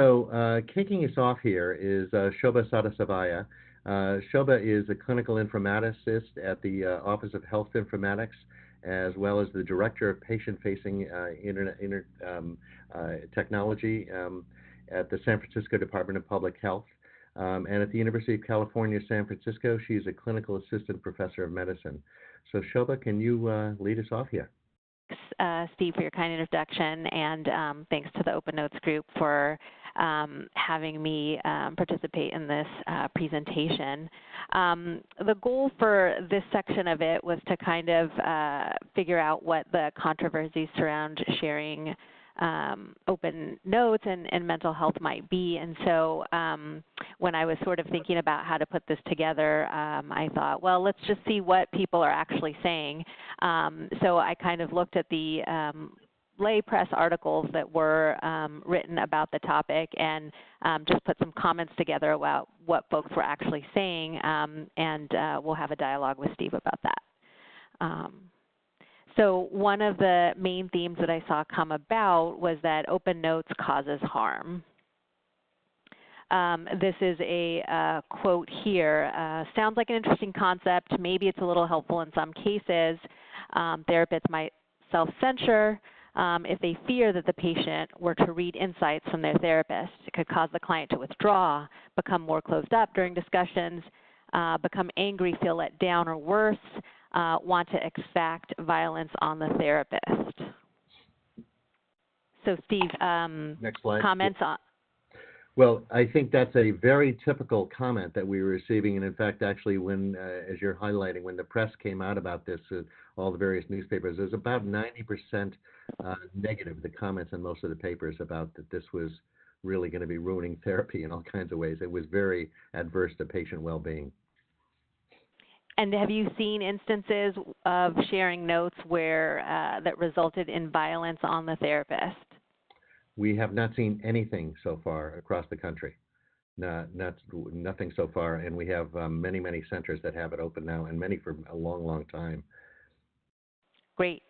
So, kicking us off here is Shobha Sadasivaiah. Shobha is a clinical informaticist at the Office of Health Informatics, as well as the Director of Patient-Facing Technology at the San Francisco Department of Public Health. And at the University of California, San Francisco, she's a clinical assistant professor of medicine. So, Shobha, can you lead us off here? Steve, for your kind introduction, and thanks to the Open Notes group for having me participate in this presentation. The goal for this section of it was to kind of figure out what the controversies surround sharing open notes and mental health might be. And so when I was sort of thinking about how to put this together, I thought, well, let's just see what people are actually saying. So I kind of looked at the lay press articles that were written about the topic and just put some comments together about what folks were actually saying, and we'll have a dialogue with Steve about that. So one of the main themes that I saw come about was that open notes causes harm. This is a quote here. Sounds like an interesting concept. Maybe it's a little helpful in some cases. Therapists might self-censure if they fear that the patient were to read insights from their therapist. It could cause the client to withdraw, become more closed up during discussions, become angry, feel let down, or worse, want to exact violence on the therapist. So, Steve, next slide. Comments on? Well, I think that's a very typical comment that we were receiving, and in fact, actually, when, as you're highlighting, when the press came out about this, all the various newspapers, there's about 90% negative, the comments in most of the papers about that this was really going to be ruining therapy in all kinds of ways. It was very adverse to patient well-being. And have you seen instances of sharing notes where that resulted in violence on the therapist? We have not seen anything so far across the country. Nothing so far, and we have many, many centers that have it open now, and many for a long, long time. Great.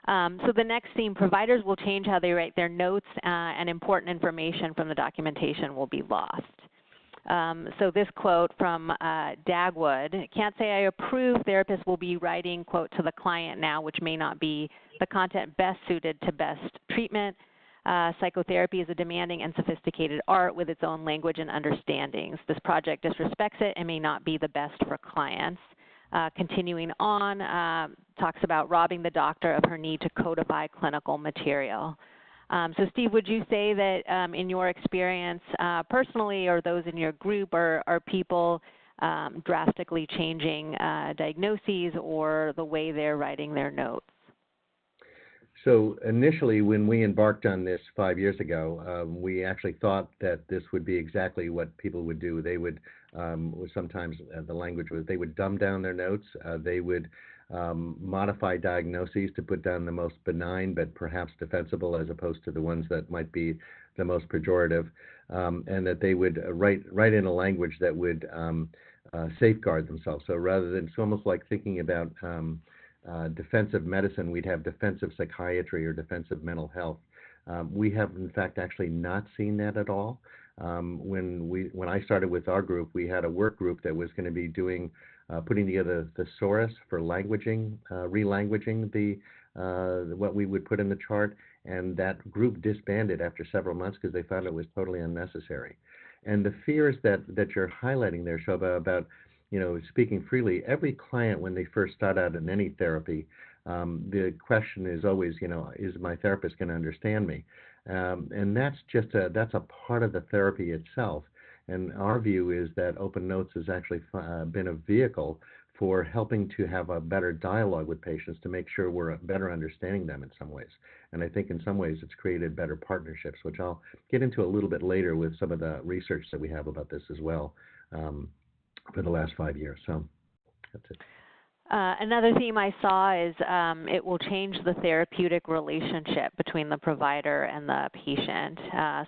So the next theme, providers will change how they write their notes, and important information from the documentation will be lost. So this quote from Dagwood, can't say I approve therapists will be writing, quote, to the client now, which may not be the content best suited to best treatment. Psychotherapy is a demanding and sophisticated art with its own language and understandings. This project disrespects it and may not be the best for clients. Continuing on, talks about robbing the doctor of her need to codify clinical material. So Steve, would you say that in your experience personally or those in your group are people drastically changing diagnoses or the way they're writing their notes? So initially, when we embarked on this 5 years ago, we actually thought that this would be exactly what people would do. They would, sometimes the language was, they would dumb down their notes. They would modify diagnoses to put down the most benign but perhaps defensible as opposed to the ones that might be the most pejorative, and that they would write in a language that would safeguard themselves. So rather than, it's almost like thinking about defensive medicine, we'd have defensive psychiatry or defensive mental health. We have, in fact, actually not seen that at all. When I started with our group, we had a work group that was going to be doing putting together the thesaurus for languaging, relanguaging what we would put in the chart, and that group disbanded after several months because they found it was totally unnecessary. And the fears that you're highlighting there, Shobha, about speaking freely, every client when they first start out in any therapy, the question is always, is my therapist going to understand me? And that's that's a part of the therapy itself. And our view is that Open Notes has actually been a vehicle for helping to have a better dialogue with patients to make sure we're better understanding them in some ways. And I think in some ways it's created better partnerships, which I'll get into a little bit later with some of the research that we have about this as well for the last 5 years. So that's it. Another theme I saw is it will change the therapeutic relationship between the provider and the patient.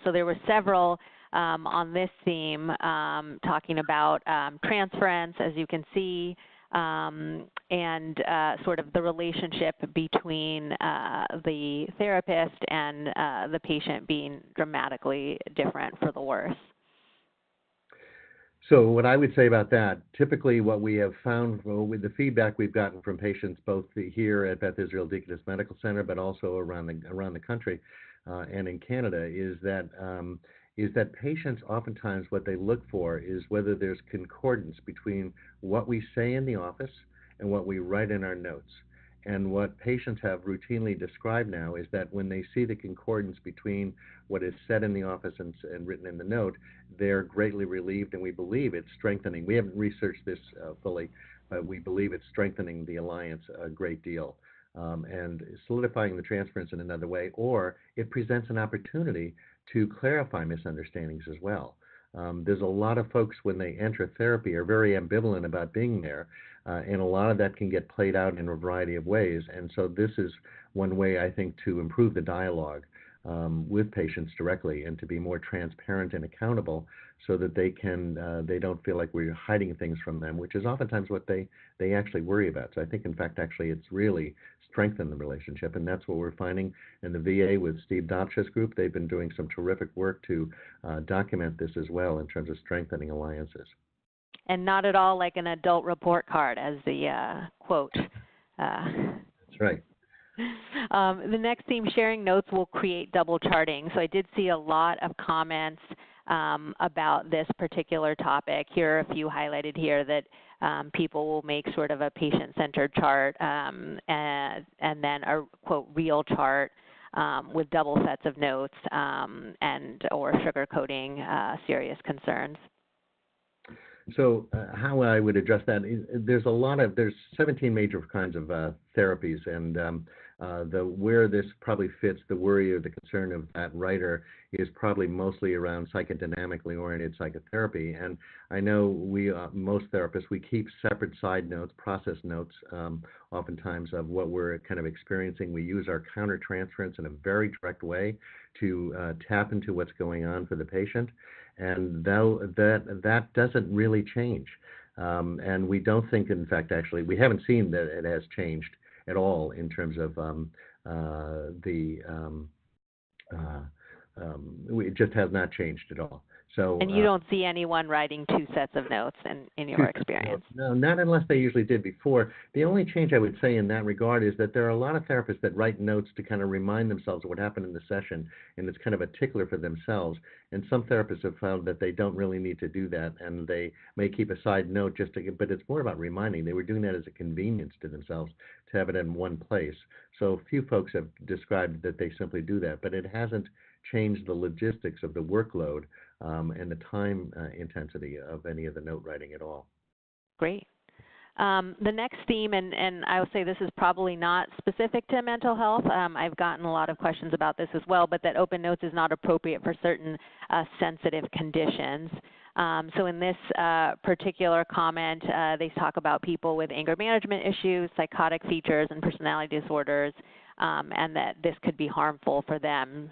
So there were several on this theme talking about transference, as you can see, and sort of the relationship between the therapist and the patient being dramatically different for the worse. So what I would say about that, typically what we have found with the feedback we've gotten from patients both here at Beth Israel Deaconess Medical Center, but also around the country and in Canada, is that patients oftentimes what they look for is whether there's concordance between what we say in the office and what we write in our notes. And what patients have routinely described now is that when they see the concordance between what is said in the office and written in the note, they're greatly relieved, and we believe it's strengthening. We haven't researched this fully, but we believe it's strengthening the alliance a great deal and solidifying the transference in another way, or it presents an opportunity to clarify misunderstandings as well. There's a lot of folks when they enter therapy are very ambivalent about being there, and a lot of that can get played out in a variety of ways. And so this is one way, I think, to improve the dialogue with patients directly and to be more transparent and accountable so that they don't feel like we're hiding things from them, which is oftentimes what they actually worry about. So I think, in fact, actually it's really strengthened the relationship, and that's what we're finding in the VA with Steve Dobsha's group. They've been doing some terrific work to document this as well in terms of strengthening alliances. And not at all like an adult report card, as the quote. That's right. The next theme, sharing notes will create double charting. So I did see a lot of comments about this particular topic. Here are a few highlighted here that people will make sort of a patient-centered chart and then a, quote, real chart with double sets of notes and or sugarcoating serious concerns. So how I would address that, there's 17 major kinds of therapies, and where this probably fits the worry or the concern of that writer is probably mostly around psychodynamically oriented psychotherapy. And I know most therapists, we keep separate side notes, process notes, oftentimes of what we're kind of experiencing. We use our countertransference in a very direct way to tap into what's going on for the patient. And that doesn't really change. And we don't think, in fact, actually, we haven't seen that it has changed at all in terms of it just has not changed at all. So, and you don't see anyone writing two sets of notes in your experience? No, not unless they usually did before. The only change I would say in that regard is that there are a lot of therapists that write notes to kind of remind themselves of what happened in the session, and it's kind of a tickler for themselves. And some therapists have found that they don't really need to do that, and they may keep a side note but it's more about reminding. They were doing that as a convenience to themselves to have it in one place. So few folks have described that they simply do that, but it hasn't changed the logistics of the workload and the time intensity of any of the note writing at all. Great. The next theme, and I would say this is probably not specific to mental health. I've gotten a lot of questions about this as well, but that open notes is not appropriate for certain sensitive conditions. So in this particular comment, they talk about people with anger management issues, psychotic features, and personality disorders, and that this could be harmful for them.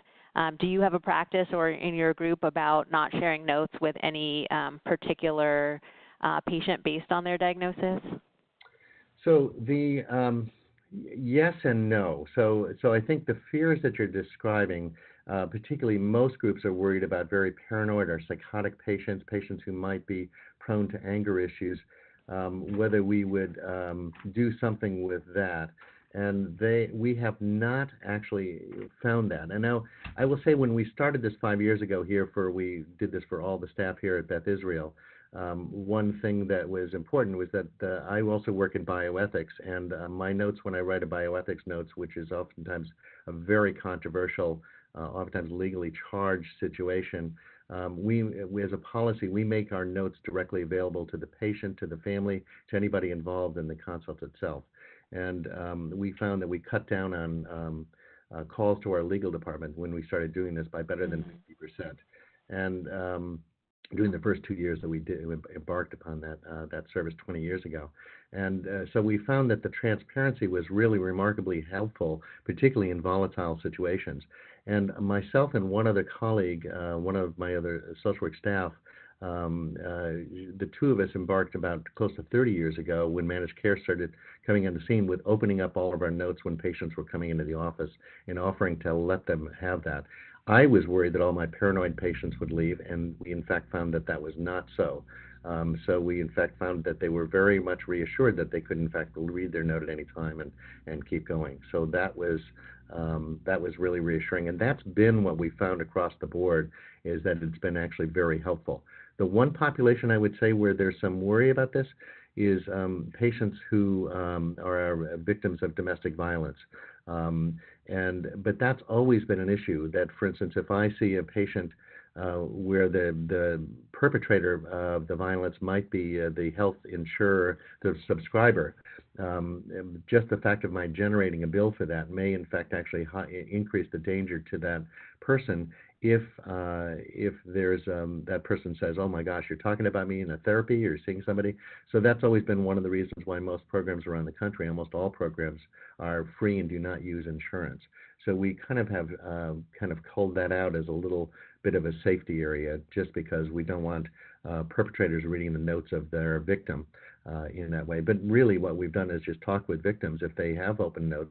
Do you have a practice or in your group about not sharing notes with any particular patient based on their diagnosis? So yes and no. So I think the fears that you're describing, particularly most groups are worried about very paranoid or psychotic patients who might be prone to anger issues, whether we would do something with that. And we have not actually found that. And now I will say when we started this 5 years ago here, we did this for all the staff here at Beth Israel. One thing that was important was that I also work in bioethics, and my notes when I write a bioethics notes, which is oftentimes a very controversial, oftentimes legally charged situation, we as a policy, we make our notes directly available to the patient, to the family, to anybody involved in the consult itself. And we found that we cut down on calls to our legal department when we started doing this by better than 50%. And during the first 2 years that we embarked upon that service 20 years ago. And so we found that the transparency was really remarkably helpful, particularly in volatile situations. And myself and one other colleague, one of my other social work staff, The two of us embarked about close to 30 years ago when managed care started coming on the scene with opening up all of our notes when patients were coming into the office and offering to let them have that. I was worried that all my paranoid patients would leave, and we in fact found that that was not so. So we in fact found that they were very much reassured that they could in fact read their note at any time and keep going. So that was really reassuring, and that's been what we found across the board, is that it's been actually very helpful. The one population I would say where there's some worry about this is patients who are victims of domestic violence. But that's always been an issue. That, for instance, if I see a patient where the perpetrator of the violence might be the health insurer, the subscriber, just the fact of my generating a bill for that may in fact actually increase the danger to that person if there's that person says, oh my gosh, you're talking about me in a therapy or seeing somebody. So that's always been one of the reasons why most programs around the country, almost all programs, are free and do not use insurance. So we kind of have culled that out as a little bit of a safety area, just because we don't want perpetrators reading the notes of their victim in that way. But really what we've done is just talk with victims if they have open notes.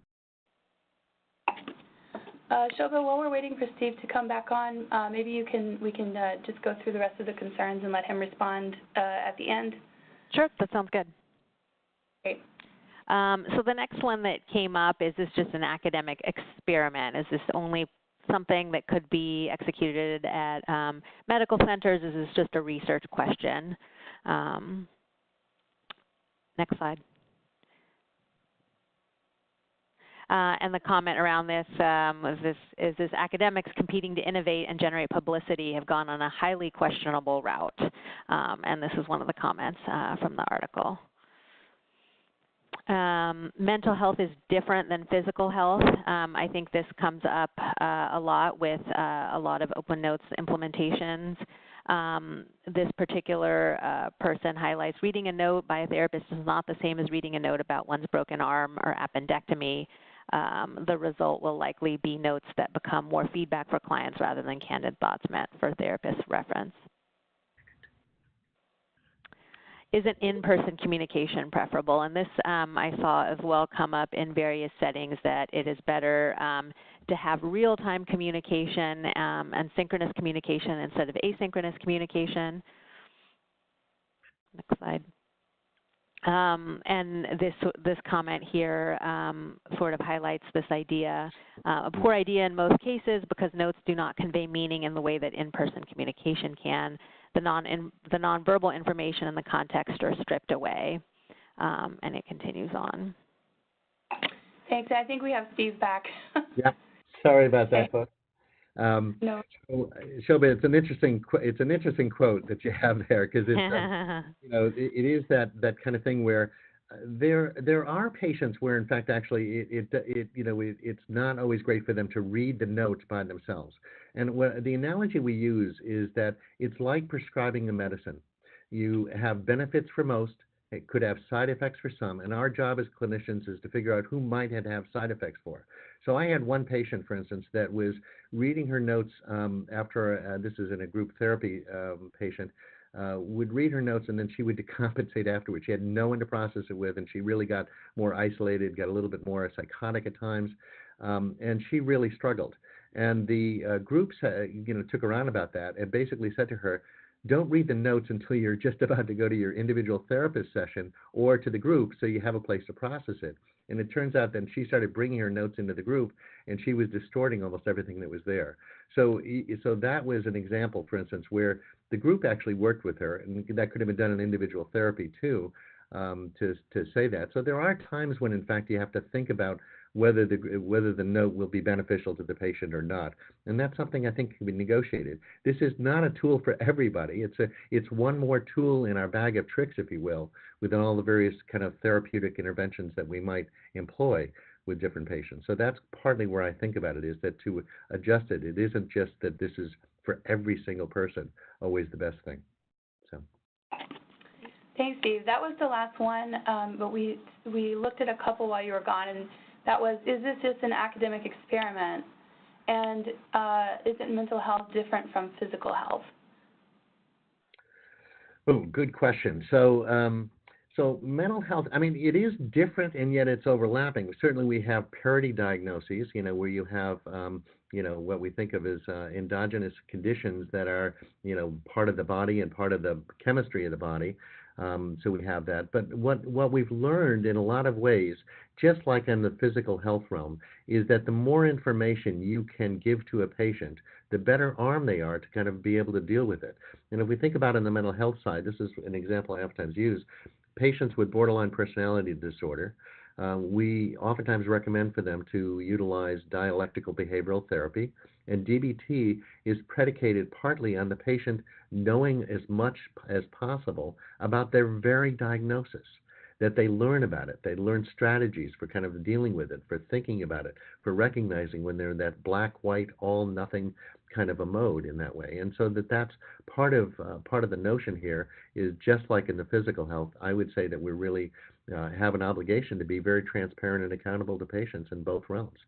Shobha, while we're waiting for Steve to come back on, maybe we can just go through the rest of the concerns and let him respond at the end. Sure, that sounds good. Great. So the next one that came up, is this just an academic experiment? Is this only something that could be executed at medical centers? Is this just a research question? Next slide. And the comment around this was is this academics competing to innovate and generate publicity have gone on a highly questionable route. And this is one of the comments from the article. Mental health is different than physical health. I think this comes up a lot with a lot of open notes implementations. This particular person highlights reading a note by a therapist is not the same as reading a note about one's broken arm or appendectomy. The result will likely be notes that become more feedback for clients rather than candid thoughts meant for therapist reference. Is an in-person communication preferable? And this I saw as well come up in various settings, that it is better to have real-time communication and synchronous communication instead of asynchronous communication. Next slide. And this comment here sort of highlights this idea, a poor idea in most cases because notes do not convey meaning in the way that in-person communication can. The nonverbal information and the context are stripped away, and it continues on. Thanks. I think we have Steve back. Yeah, sorry about that, folks. No. Shobha, it's an interesting quote that you have there, because it's it is that kind of thing where there are patients where in fact actually it's not always great for them to read the notes by themselves. And the analogy we use is that it's like prescribing a medicine. You have benefits for most. It could have side effects for some, and our job as clinicians is to figure out who might have side effects for. So I had one patient, for instance, that was reading her notes after, this is in a group therapy patient, would read her notes and then she would decompensate afterwards. She had no one to process it with, and she really got more isolated, got a little bit more psychotic at times, and she really struggled. And the groups, took her on about that and basically said to her, don't read the notes until you're just about to go to your individual therapist session or to the group, so you have a place to process it. And it turns out then she started bringing her notes into the group, and she was distorting almost everything that was there. So that was an example, for instance, where the group actually worked with her, and that could have been done in individual therapy too, to say that. So there are times when, in fact, you have to think about whether the note will be beneficial to the patient or not, and that's something I think can be negotiated. This is not a tool for everybody. It's one more tool in our bag of tricks, if you will, within all the various kind of therapeutic interventions that we might employ with different patients. So that's partly where I think about it, is that to adjust it, it isn't just that this is for every single person always the best thing. So. Thanks, Steve. That was the last one, but we looked at a couple while you were gone, and that was, is this just an academic experiment? And isn't mental health different from physical health? Oh, good question. So mental health, I mean, it is different and yet it's overlapping. Certainly we have parity diagnoses, where you have, what we think of as endogenous conditions that are, part of the body and part of the chemistry of the body. So we have that. But what we've learned in a lot of ways, just like in the physical health realm, is that the more information you can give to a patient, the better armed they are to kind of be able to deal with it. And if we think about it on the mental health side, this is an example I oftentimes use. Patients with borderline personality disorder, we oftentimes recommend for them to utilize dialectical behavioral therapy, and DBT is predicated partly on the patient knowing as much as possible about their very diagnosis, that they learn about it, they learn strategies for kind of dealing with it, for thinking about it, for recognizing when they're in that black, white, all, nothing kind of a mode in that way. And so that's part of the notion here is just like in the physical health, I would say that we really have an obligation to be very transparent and accountable to patients in both realms.